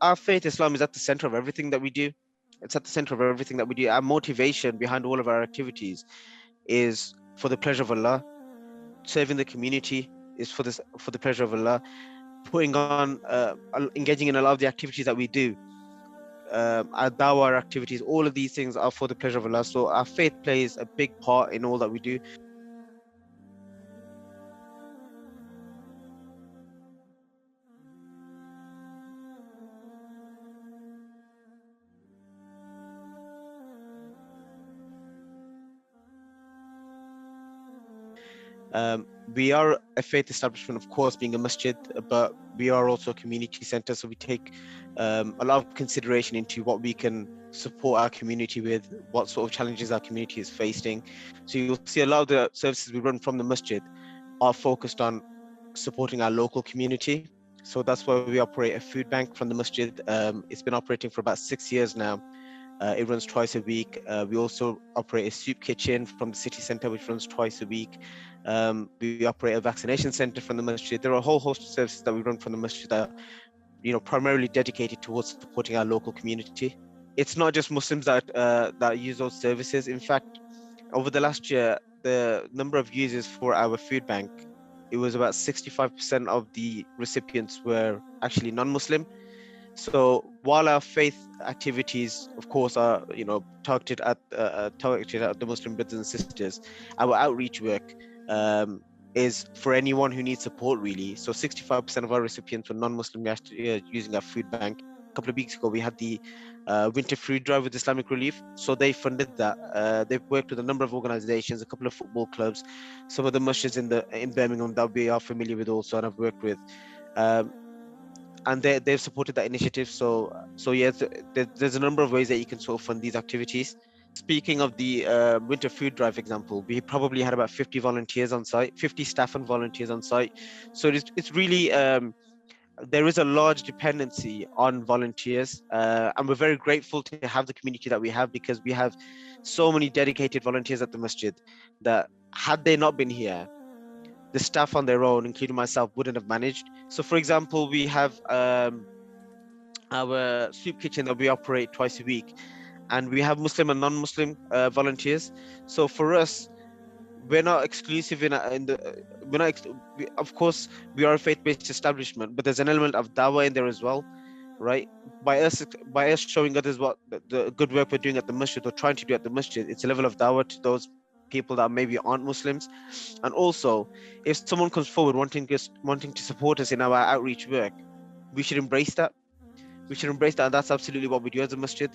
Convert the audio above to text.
our faith, Islam, is at the center of everything that we do. It's at the center of everything that we do. Our motivation behind all of our activities is for the pleasure of Allah. Serving the community is for the pleasure of Allah. Putting on, engaging in a lot of the activities that we do, our dawah activities, all of these things are for the pleasure of Allah. So our faith plays a big part in all that we do. We are a faith establishment, of course, being a masjid, but we are also a community center. So we take a lot of consideration into what we can support our community with, what sort of challenges our community is facing. So you'll see a lot of the services we run from the masjid are focused on supporting our local community. So that's why we operate a food bank from the masjid. It's been operating for about 6 years now. It runs twice a week. We also operate a soup kitchen from the city centre, which runs twice a week. We operate a vaccination centre from the masjid. There are a whole host of services that we run from the masjid that are, primarily dedicated towards supporting our local community. It's not just Muslims that use those services. In fact, over the last year, the number of users for our food bank, it was about 65% of the recipients were actually non-Muslim. So while our faith activities, of course, are targeted at the Muslim brothers and sisters, our outreach work is for anyone who needs support, really. So 65% of our recipients were non-Muslim using our food bank. A couple of weeks ago, we had the winter food drive with Islamic Relief. So they funded that. They've worked with a number of organizations, a couple of football clubs, some of the masjids in Birmingham that we are familiar with also and have worked with. And they've supported that initiative. So yeah, there's a number of ways that you can sort of fund these activities. Speaking of the winter food drive example, we probably had about 50 volunteers on site, 50 staff and volunteers on site. So it's really, there is a large dependency on volunteers, and we're very grateful to have the community that we have, because we have so many dedicated volunteers at the masjid that had they not been here, the staff on their own, including myself, wouldn't have managed. So for example, we have our soup kitchen that we operate twice a week, and we have Muslim and non-Muslim volunteers. So for us, we're not exclusive of course, we are a faith-based establishment, but there's an element of dawah in there as well, right? By us showing others what the good work we're doing at the masjid, or trying to do at the masjid, it's a level of dawah to those people that maybe aren't Muslims. And also, if someone comes forward wanting to support us in our outreach work, we should embrace that. And that's absolutely what we do as a masjid.